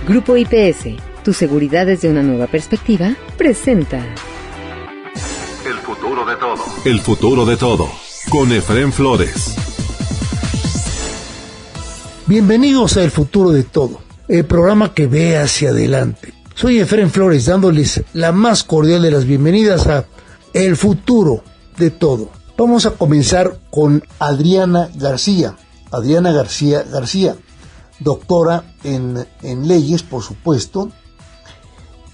Grupo IPS, tu seguridad desde una nueva perspectiva, presenta El futuro de todo. El futuro de todo, con Efrén Flores. Bienvenidos a El futuro de todo, el programa que ve hacia adelante. Soy Efrén Flores, dándoles la más cordial de las bienvenidas a El futuro de todo. Vamos a comenzar con Adriana García. Adriana García, doctora en leyes, por supuesto,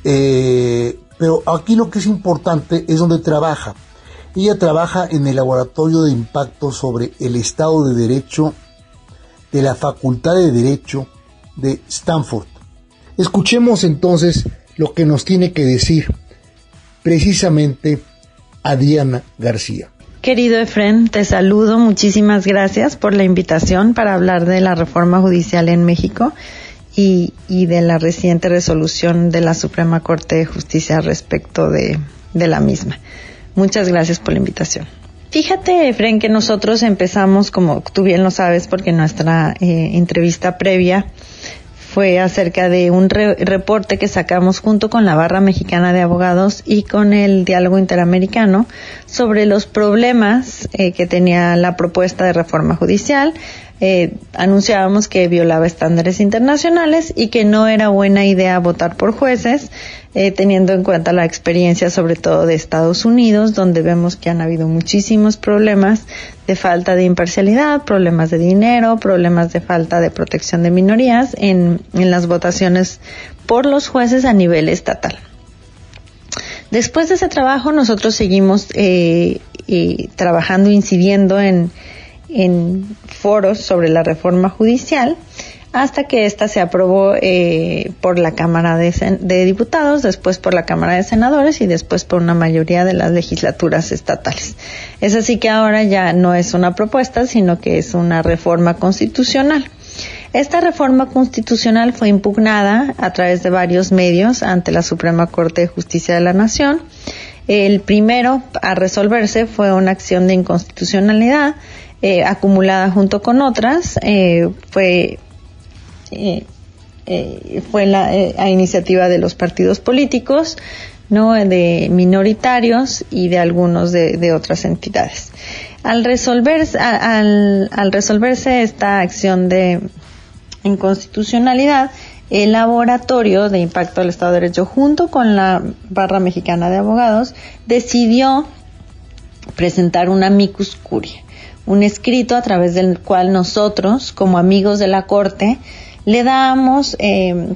pero aquí lo que es importante es donde trabaja. Ella trabaja en el Laboratorio de Impacto sobre el Estado de Derecho de la Facultad de Derecho de Stanford. Escuchemos entonces lo que nos tiene que decir precisamente Adriana García. Querido Efrén, te saludo, muchísimas gracias por la invitación para hablar de la reforma judicial en México y de la reciente resolución de la Suprema Corte de Justicia respecto de la misma. Muchas gracias por la invitación. Fíjate, Efrén, que nosotros empezamos, como tú bien lo sabes, porque nuestra entrevista previa fue acerca de un reporte que sacamos junto con la Barra Mexicana de Abogados y con el Diálogo Interamericano sobre los problemas que tenía la propuesta de reforma judicial. Anunciábamos que violaba estándares internacionales y que no era buena idea votar por jueces, teniendo en cuenta la experiencia sobre todo de Estados Unidos, donde vemos que han habido muchísimos problemas de falta de imparcialidad, problemas de dinero, problemas de falta de protección de minorías en las votaciones por los jueces a nivel estatal. Después de ese trabajo nosotros seguimos trabajando, incidiendo en foros sobre la reforma judicial, hasta que esta se aprobó por la Cámara de Diputados, después por la Cámara de Senadores y después por una mayoría de las legislaturas estatales. Es así que ahora ya no es una propuesta, sino que es una reforma constitucional. Esta reforma constitucional fue impugnada a través de varios medios ante la Suprema Corte de Justicia de la Nación. El primero a resolverse fue una acción de inconstitucionalidad acumulada junto con otras. Fue a iniciativa de los partidos políticos, ¿no?, de minoritarios y de algunos de otras entidades. Al resolverse esta acción de inconstitucionalidad, el Laboratorio de Impacto del Estado de Derecho, junto con la Barra Mexicana de Abogados, decidió presentar un amicus curiae, un escrito a través del cual nosotros, como amigos de la Corte, le damos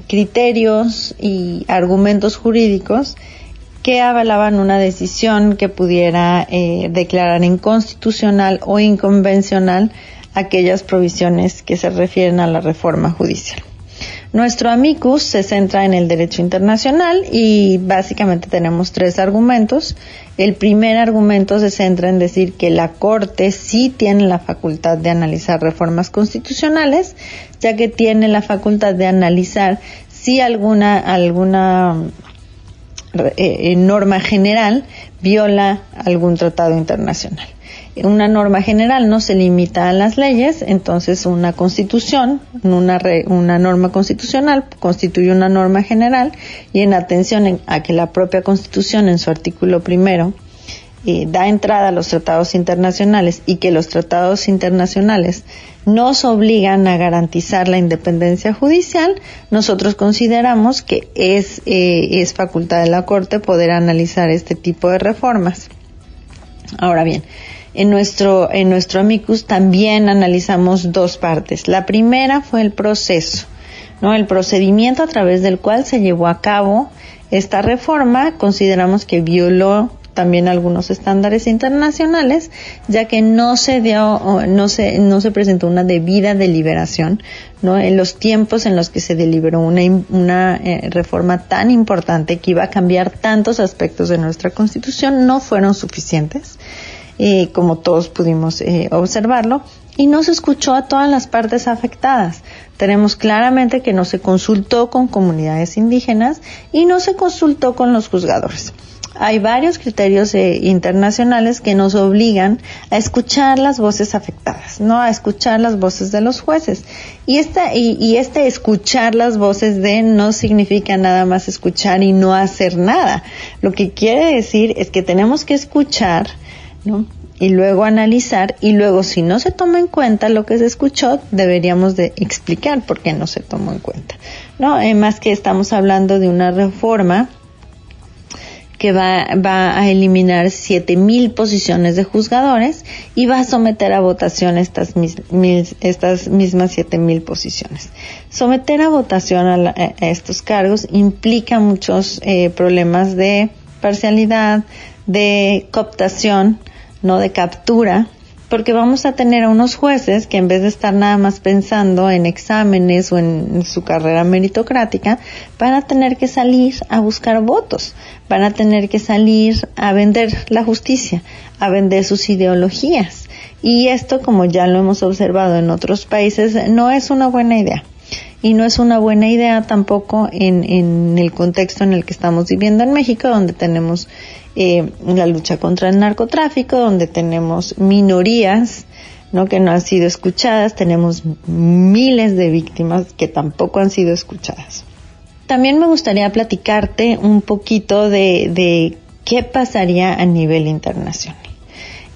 criterios y argumentos jurídicos que avalaban una decisión que pudiera declarar inconstitucional o inconvencional aquellas provisiones que se refieren a la reforma judicial. Nuestro amicus se centra en el derecho internacional y básicamente tenemos tres argumentos. El primer argumento se centra en decir que la Corte sí tiene la facultad de analizar reformas constitucionales, ya que tiene la facultad de analizar si alguna norma general viola algún tratado internacional. Una norma general no se limita a las leyes, entonces una constitución, una norma constitucional constituye una norma general, y en atención a que la propia Constitución en su artículo primero da entrada a los tratados internacionales y que los tratados internacionales nos obligan a garantizar la independencia judicial, nosotros consideramos que es facultad de la Corte poder analizar este tipo de reformas. Ahora bien, en nuestro amicus también analizamos dos partes. La primera fue el proceso, ¿no? El procedimiento a través del cual se llevó a cabo esta reforma. Consideramos que violó también algunos estándares internacionales, ya que no se presentó una debida deliberación, ¿no? En los tiempos en los que se deliberó una reforma tan importante que iba a cambiar tantos aspectos de nuestra Constitución, no fueron suficientes. Como todos pudimos observarlo, y no se escuchó a todas las partes afectadas. Tenemos claramente que no se consultó con comunidades indígenas y no se consultó con los juzgadores. Hay varios criterios internacionales que nos obligan a escuchar las voces afectadas, ¿no? A escuchar las voces de los jueces. Y este escuchar las voces de no significa nada más escuchar y no hacer nada. Lo que quiere decir es que tenemos que escuchar, ¿no? Y luego analizar, y luego si no se toma en cuenta lo que se escuchó, deberíamos de explicar por qué no se tomó en cuenta, ¿no? Más que estamos hablando de una reforma que va a eliminar 7,000 posiciones de juzgadores y va a someter a votación estas mismas 7,000 posiciones. Someter a votación a estos cargos implica muchos problemas de parcialidad, de cooptación, no de captura, porque vamos a tener a unos jueces que en vez de estar nada más pensando en exámenes o en su carrera meritocrática, van a tener que salir a buscar votos, van a tener que salir a vender la justicia, a vender sus ideologías. Y esto, como ya lo hemos observado en otros países, no es una buena idea. Y no es una buena idea tampoco en el contexto en el que estamos viviendo en México, donde tenemos la lucha contra el narcotráfico, donde tenemos minorías, ¿no?, que no han sido escuchadas, tenemos miles de víctimas que tampoco han sido escuchadas. También me gustaría platicarte un poquito de qué pasaría a nivel internacional.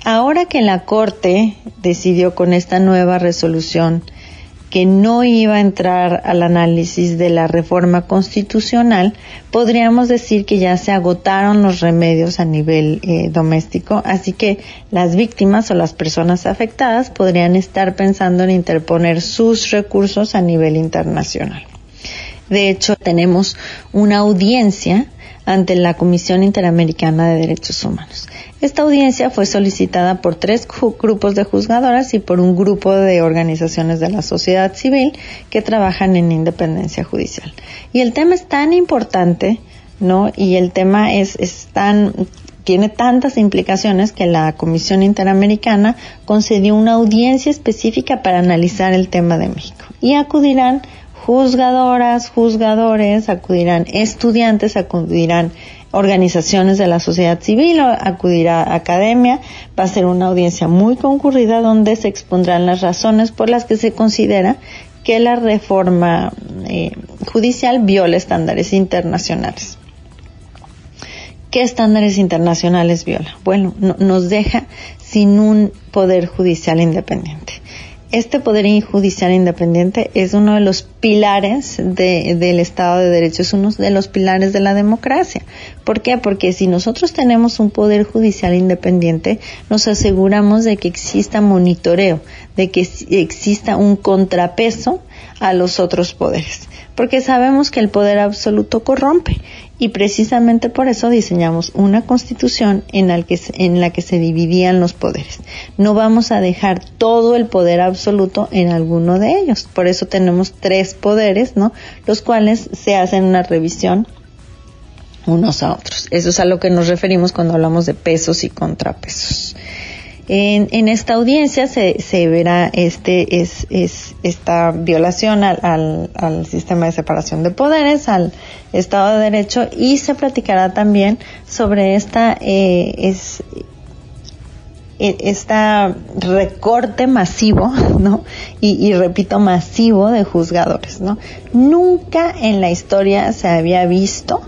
Ahora que la Corte decidió con esta nueva resolución que no iba a entrar al análisis de la reforma constitucional, podríamos decir que ya se agotaron los remedios a nivel doméstico, así que las víctimas o las personas afectadas podrían estar pensando en interponer sus recursos a nivel internacional. De hecho, tenemos una audiencia ante la Comisión Interamericana de Derechos Humanos. Esta audiencia fue solicitada por 3 grupos de juzgadoras y por un grupo de organizaciones de la sociedad civil que trabajan en independencia judicial. Y el tema es tan importante, ¿no? Y el tema tiene tantas implicaciones que la Comisión Interamericana concedió una audiencia específica para analizar el tema de México. Y acudirán juzgadoras, juzgadores, acudirán estudiantes, acudirán organizaciones de la sociedad civil, acudirá academia. Va a ser una audiencia muy concurrida donde se expondrán las razones por las que se considera que la reforma judicial viola estándares internacionales. ¿Qué estándares internacionales viola? Bueno, nos deja sin un poder judicial independiente. Este poder judicial independiente es uno de los pilares del Estado de Derecho, es uno de los pilares de la democracia. ¿Por qué? Porque si nosotros tenemos un poder judicial independiente, nos aseguramos de que exista monitoreo, de que exista un contrapeso a los otros poderes. Porque sabemos que el poder absoluto corrompe. Y precisamente por eso diseñamos una constitución en la que se dividían los poderes. No vamos a dejar todo el poder absoluto en alguno de ellos. Por eso tenemos 3 poderes, ¿no?, los cuales se hacen una revisión unos a otros. Eso es a lo que nos referimos cuando hablamos de pesos y contrapesos. En esta audiencia se verá esta violación al sistema de separación de poderes, al Estado de Derecho, y se platicará también sobre esta recorte masivo, ¿no? Y repito, masivo de juzgadores, ¿no? Nunca en la historia se había visto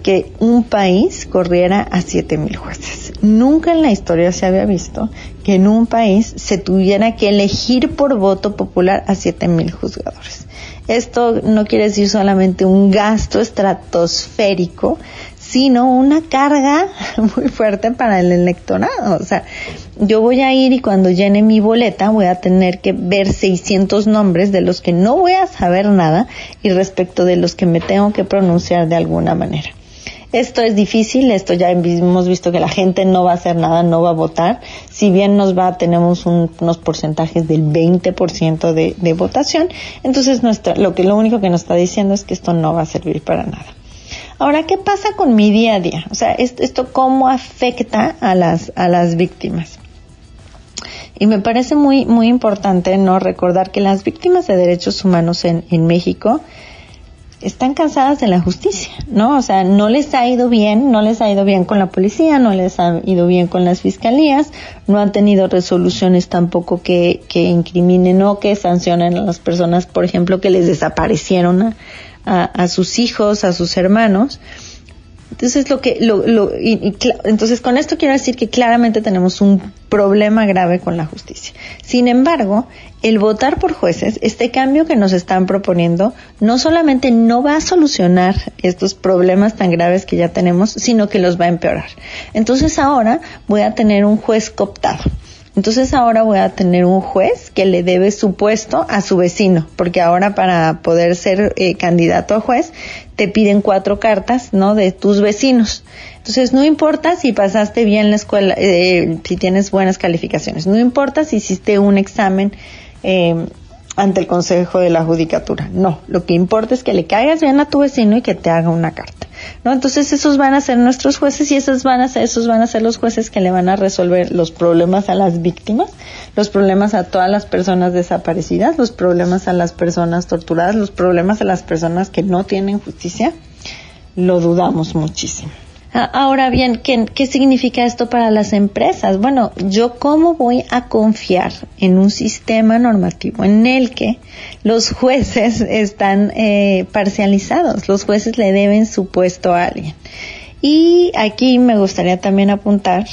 que un país corriera a 7,000 jueces. Nunca en la historia se había visto que en un país se tuviera que elegir por voto popular a 7,000 juzgadores. Esto no quiere decir solamente un gasto estratosférico, sino una carga muy fuerte para el electorado. O sea, yo voy a ir y cuando llene mi boleta voy a tener que ver 600 nombres de los que no voy a saber nada y respecto de los que me tengo que pronunciar de alguna manera. Esto es difícil, esto ya hemos visto que la gente no va a hacer nada, no va a votar. Si bien tenemos unos porcentajes del 20% de votación, entonces lo único que nos está diciendo es que esto no va a servir para nada. Ahora, ¿qué pasa con mi día a día? O sea, esto cómo afecta a las víctimas. Y me parece muy, muy importante no recordar que las víctimas de derechos humanos en México están cansadas de la justicia, ¿no? O sea, no les ha ido bien con la policía, no les ha ido bien con las fiscalías, no han tenido resoluciones tampoco que incriminen o que sancionen a las personas, por ejemplo, que les desaparecieron a sus hijos, a sus hermanos. Entonces entonces con esto quiero decir que claramente tenemos un problema grave con la justicia. Sin embargo, el votar por jueces, este cambio que nos están proponiendo, no solamente no va a solucionar estos problemas tan graves que ya tenemos, sino que los va a empeorar. Entonces ahora voy a tener un juez cooptado. Entonces ahora voy a tener un juez que le debe su puesto a su vecino, porque ahora para poder ser candidato a juez te piden 4 cartas, ¿no?, de tus vecinos. Entonces no importa si pasaste bien la escuela, si tienes buenas calificaciones, no importa si hiciste un examen ante el Consejo de la Judicatura. No, lo que importa es que le caigas bien a tu vecino y que te haga una carta, ¿no? Entonces esos van a ser nuestros jueces y esos van a ser los jueces que le van a resolver los problemas a las víctimas, los problemas a todas las personas desaparecidas, los problemas a las personas torturadas, los problemas a las personas que no tienen justicia. Lo dudamos muchísimo. Ahora bien, ¿qué significa esto para las empresas? Bueno, ¿yo cómo voy a confiar en un sistema normativo en el que los jueces están parcializados? Los jueces le deben su puesto a alguien. Y aquí me gustaría también apuntar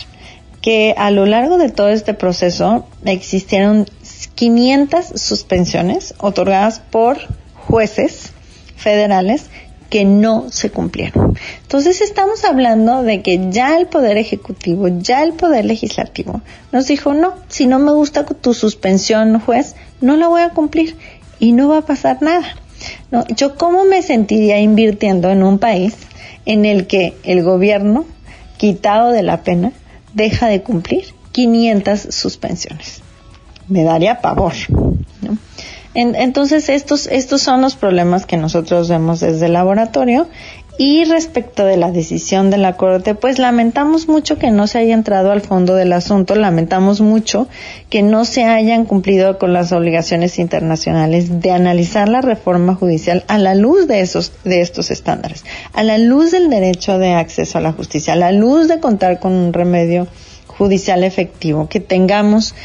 que a lo largo de todo este proceso existieron 500 suspensiones otorgadas por jueces federales que no se cumplieron. Entonces estamos hablando de que ya el Poder Ejecutivo, ya el Poder Legislativo nos dijo, no, si no me gusta tu suspensión, juez, no la voy a cumplir y no va a pasar nada. No, ¿yo cómo me sentiría invirtiendo en un país en el que el gobierno, quitado de la pena, deja de cumplir 500 suspensiones? Me daría pavor, ¿no? Entonces estos son los problemas que nosotros vemos desde el laboratorio. Y respecto de la decisión de la Corte, pues lamentamos mucho que no se haya entrado al fondo del asunto, lamentamos mucho que no se hayan cumplido con las obligaciones internacionales de analizar la reforma judicial a la luz de estos estándares, a la luz del derecho de acceso a la justicia, a la luz de contar con un remedio judicial efectivo, que tengamos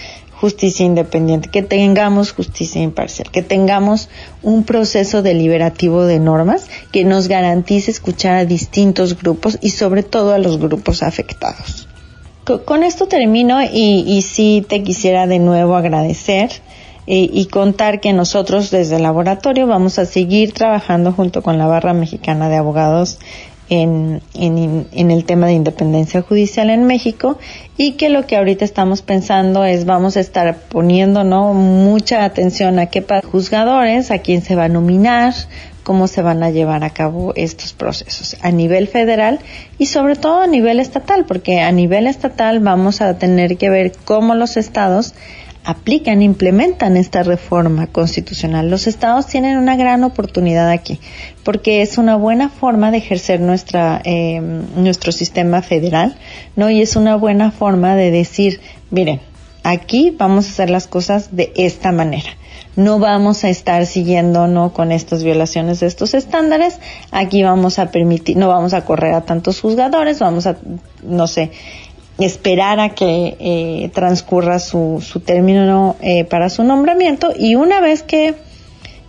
justicia independiente, que tengamos justicia imparcial, que tengamos un proceso deliberativo de normas que nos garantice escuchar a distintos grupos y sobre todo a los grupos afectados. Con esto termino y sí te quisiera de nuevo agradecer y contar que nosotros desde el laboratorio vamos a seguir trabajando junto con la Barra Mexicana de Abogados en el tema de independencia judicial en México, y que lo que ahorita estamos pensando es vamos a estar poniendo, ¿no?, mucha atención a qué juzgadores, a quién se va a nominar, cómo se van a llevar a cabo estos procesos a nivel federal y sobre todo a nivel estatal, porque a nivel estatal vamos a tener que ver cómo los estados aplican, implementan esta reforma constitucional. Los estados tienen una gran oportunidad aquí, porque es una buena forma de ejercer nuestro sistema federal, ¿no? Y es una buena forma de decir, miren, aquí vamos a hacer las cosas de esta manera. No vamos a estar siguiendo, ¿no?, con estas violaciones de estos estándares. Aquí vamos a permitir, no vamos a correr a tantos juzgadores, vamos a, no sé, esperar a que transcurra su término para su nombramiento, y una vez que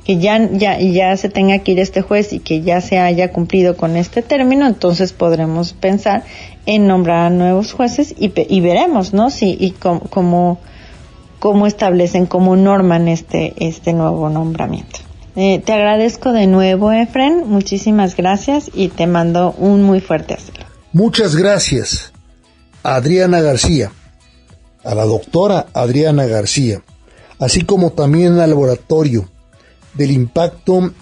ya se tenga que ir este juez y que ya se haya cumplido con este término, entonces podremos pensar en nombrar a nuevos jueces y veremos, ¿no?, si y cómo establecen, cómo norman este nuevo nombramiento. Te agradezco de nuevo, Efren, muchísimas gracias y te mando un muy fuerte abrazo. Muchas gracias a Adriana García, a la doctora Adriana García, así como también al laboratorio del impacto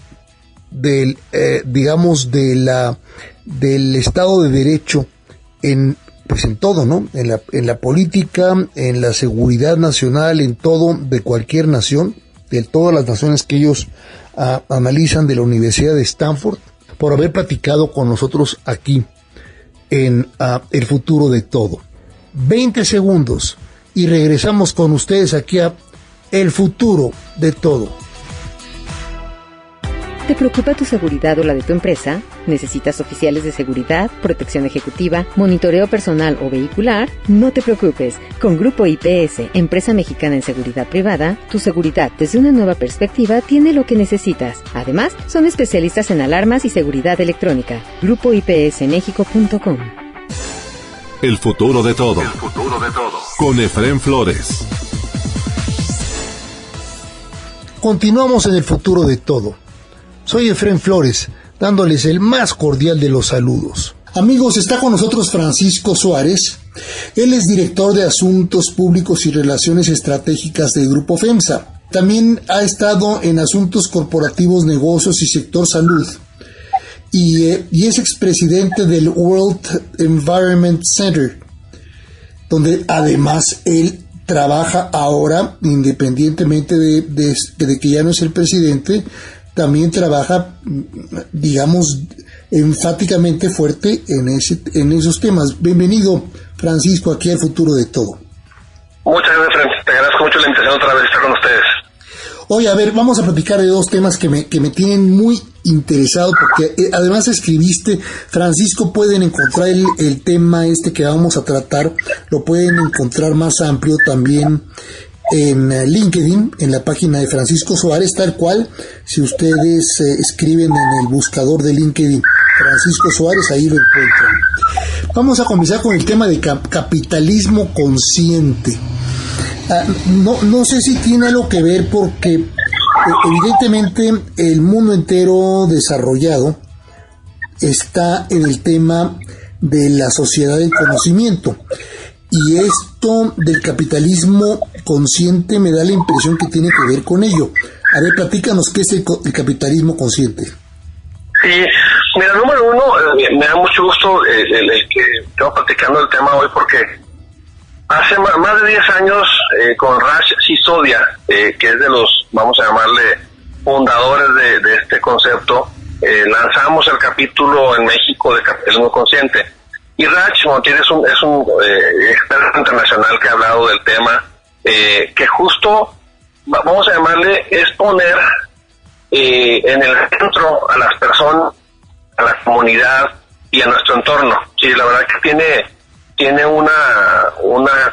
del Estado de Derecho en todo, ¿no? En la política, en la seguridad nacional, en todo de cualquier nación, de todas las naciones que ellos analizan, de la Universidad de Stanford, por haber platicado con nosotros aquí en El Futuro de Todo. 20 segundos y regresamos con ustedes aquí a El Futuro de Todo. ¿Te preocupa tu seguridad o la de tu empresa? ¿Necesitas oficiales de seguridad, protección ejecutiva, monitoreo personal o vehicular? No te preocupes. Con Grupo IPS, empresa mexicana en seguridad privada, tu seguridad desde una nueva perspectiva tiene lo que necesitas. Además, son especialistas en alarmas y seguridad electrónica. GrupoIPSMexico.com. El futuro de todo. El futuro de todo. Con Efrén Flores. Continuamos en el futuro de todo. Soy Efrén Flores, dándoles el más cordial de los saludos. Amigos, está con nosotros Francisco Suárez. Él es director de Asuntos Públicos y Relaciones Estratégicas del Grupo FEMSA. También ha estado en Asuntos Corporativos, Negocios y Sector Salud. Y es expresidente del World Environment Center, donde además él trabaja ahora, independientemente de que ya no es el presidente, también trabaja, digamos, enfáticamente fuerte en esos temas. Bienvenido, Francisco, aquí al Futuro de Todo. Muchas gracias, Francis. Te agradezco mucho la invitación otra vez estar con ustedes. Oye, a ver, vamos a platicar de dos temas que me tienen muy interesado, porque además escribiste, Francisco, pueden encontrar el tema que vamos a tratar, lo pueden encontrar más amplio también en LinkedIn, en la página de Francisco Suárez, tal cual, si ustedes escriben en el buscador de LinkedIn Francisco Suárez, ahí lo encuentran. Vamos a comenzar con el tema de capitalismo consciente. No sé si tiene algo que ver, porque evidentemente el mundo entero desarrollado está en el tema de la sociedad del conocimiento, y esto del capitalismo consciente me da la impresión que tiene que ver con ello. A ver, platícanos qué es el capitalismo consciente. Sí, mira, número uno, me da mucho gusto el que estamos platicando el tema hoy, porque hace más de 10 años, con Raj Sisodia, que es de los, vamos a llamarle, fundadores de este concepto, lanzamos el capítulo en México de capitalismo consciente. Y Raj, como tienes, es un experto internacional que ha hablado del tema, que justo, vamos a llamarle, es poner en el centro a las personas, a la comunidad y a nuestro entorno. Sí, la verdad que tiene una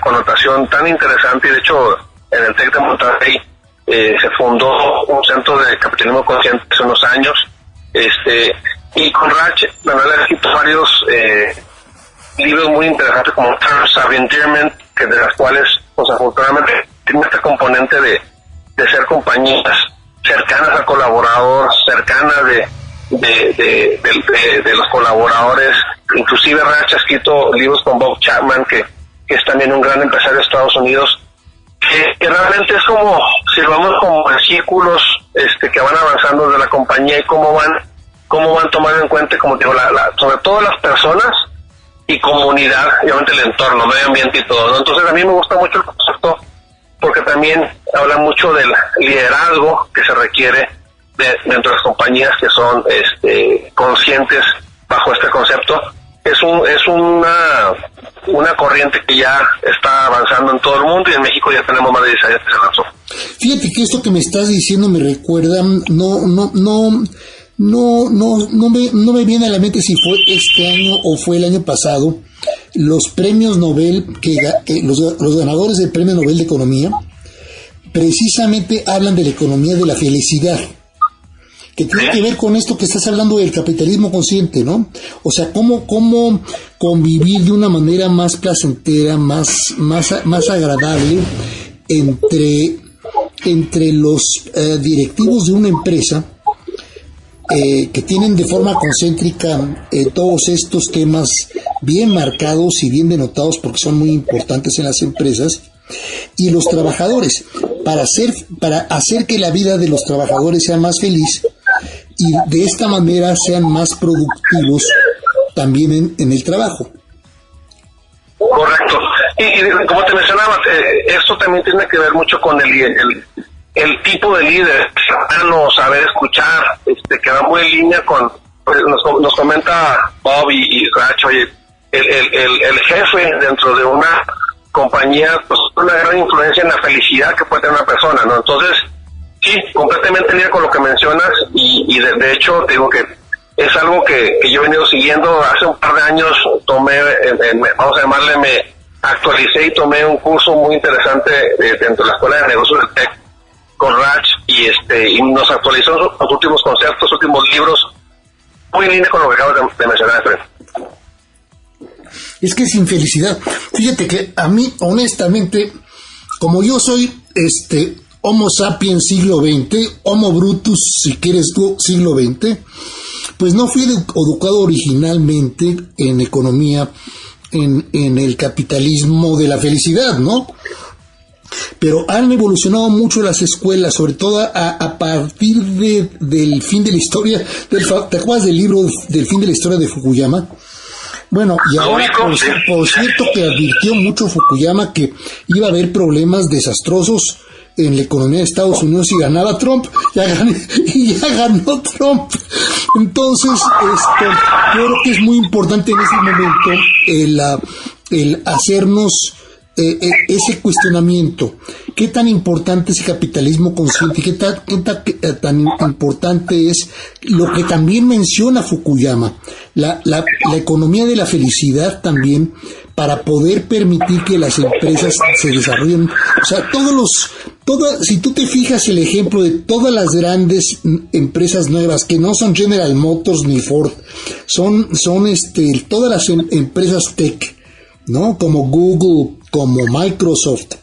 connotación tan interesante, y de hecho en el TEC de Monterrey se fundó un centro de capitalismo consciente hace unos años, y con Raj, bueno, él ha escrito varios libros muy interesantes como Terms of Endearment, que de las cuales, pues afortunadamente, tiene este componente de ser compañías cercanas al colaborador, cercanas de los colaboradores. Inclusive Raj ha escrito libros con Bob Chapman, que es también un gran empresario de Estados Unidos, que realmente es como, si vamos como en círculos que van avanzando de la compañía, y cómo van tomando en cuenta, como digo, sobre todo las personas y comunidad, y obviamente el entorno, medio ambiente y todo, ¿no? Entonces a mí me gusta mucho el concepto, porque también habla mucho del liderazgo que se requiere dentro de las compañías que son conscientes bajo este concepto. Es una corriente que ya está avanzando en todo el mundo, y en México ya tenemos más de 10 años que se lanzó. Fíjate que esto que me estás diciendo me recuerda, no me viene a la mente si fue este año o fue el año pasado, los premios Nobel, que los ganadores del premio Nobel de Economía precisamente hablan de la economía de la felicidad, que tiene que ver con esto que estás hablando del capitalismo consciente, ¿no? O sea, cómo convivir de una manera más placentera, más agradable entre los directivos de una empresa, que tienen de forma concéntrica todos estos temas bien marcados y bien denotados, porque son muy importantes en las empresas, y los trabajadores, para hacer que la vida de los trabajadores sea más feliz, y de esta manera sean más productivos también en el trabajo. Correcto. Y como te mencionaba, esto también tiene que ver mucho con el tipo de líder, saber escuchar, que va muy en línea con, nos comenta Bob y Raj, oye, el jefe dentro de una compañía, pues una gran influencia en la felicidad que puede tener una persona, ¿no? Entonces, Sí, completamente en línea con lo que mencionas y de hecho digo que es algo que yo he venido siguiendo. Hace un par de años tomé, vamos a llamarle, me actualicé y tomé un curso muy interesante dentro de la Escuela de Negocios del TEC con Raj y nos actualizó los últimos conceptos, últimos libros, muy en línea con lo que acabas de mencionar, Efraín. Es que es infelicidad. Fíjate que a mí, honestamente, como yo soy Homo sapiens siglo XX, Homo brutus, si quieres tú, siglo XX, pues no fui educado originalmente en economía, en el capitalismo de la felicidad, ¿no? Pero han evolucionado mucho las escuelas, sobre todo a partir del fin de la historia. ¿Te acuerdas del libro del fin de la historia de Fukuyama? Bueno, y ahora, por cierto, que advirtió mucho Fukuyama que iba a haber problemas desastrosos en la economía de Estados Unidos si ganaba Trump, ya ganó Trump. Entonces, yo creo que es muy importante en ese momento el hacernos ese cuestionamiento. ¿Qué tan importante es el capitalismo consciente? ¿Qué tan importante es lo que también menciona Fukuyama? La economía de la felicidad también, para poder permitir que las empresas se desarrollen. O sea, si tú te fijas el ejemplo de todas las grandes empresas nuevas, que no son General Motors ni Ford, son todas las empresas tech, ¿no? Como Google, como Microsoft,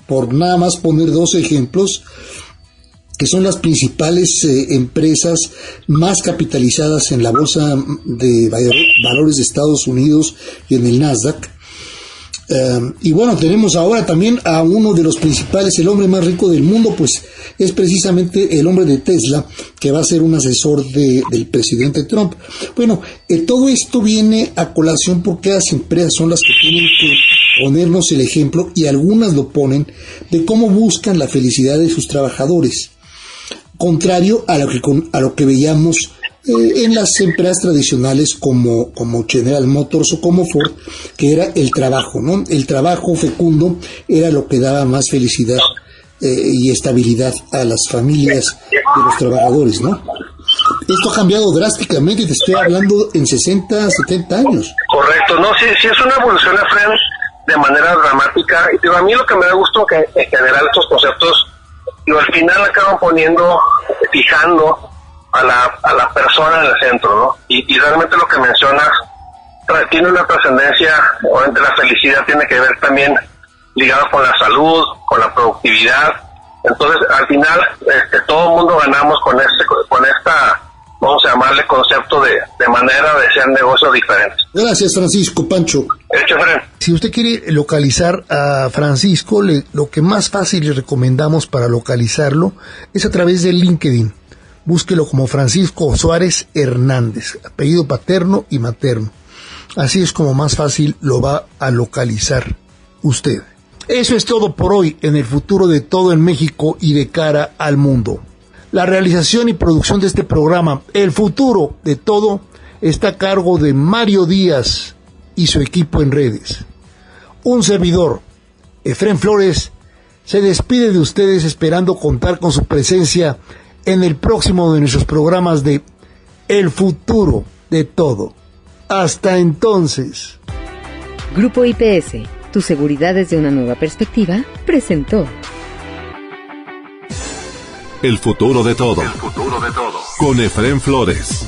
por nada más poner dos ejemplos, que son las principales empresas más capitalizadas en la bolsa de valores de Estados Unidos y en el Nasdaq. Y bueno, tenemos ahora también a uno de los principales, el hombre más rico del mundo, pues es precisamente el hombre de Tesla, que va a ser un asesor del presidente Trump. Bueno, todo esto viene a colación porque las empresas son las que tienen que ponernos el ejemplo, y algunas lo ponen, de cómo buscan la felicidad de sus trabajadores, contrario a lo que veíamos en las empresas tradicionales como General Motors o como Ford, que era el trabajo, ¿no? El trabajo fecundo era lo que daba más felicidad y estabilidad a las familias de los trabajadores, ¿no? Esto ha cambiado drásticamente, te estoy hablando en 60, 70 años. Correcto, no, sí es una evolución, Efraín, de manera dramática. Y a mí lo que me da gusto que en general estos conceptos al final acaban fijando a la persona en el centro, ¿no? Y realmente lo que mencionas tiene una trascendencia. Obviamente la felicidad tiene que ver también ligado con la salud, con la productividad. Entonces, al final, todo el mundo ganamos con esta, vamos a llamarle, concepto de manera de hacer negocios diferentes. Gracias, Francisco. Pancho. Hecho, Fren. Si usted quiere localizar a Francisco, lo que más fácil le recomendamos para localizarlo es a través de LinkedIn. Búsquelo como Francisco Suárez Hernández, apellido paterno y materno. Así es como más fácil lo va a localizar usted. Eso es todo por hoy en El Futuro de Todo en México y de cara al mundo. La realización y producción de este programa, El Futuro de Todo, está a cargo de Mario Díaz y su equipo en redes. Un servidor, Efraín Flores, se despide de ustedes esperando contar con su presencia en el próximo de nuestros programas de El Futuro de Todo. Hasta entonces. Grupo IPS, tu seguridad desde una nueva perspectiva, presentó El Futuro de Todo. El futuro de todo. Con Efraín Flores.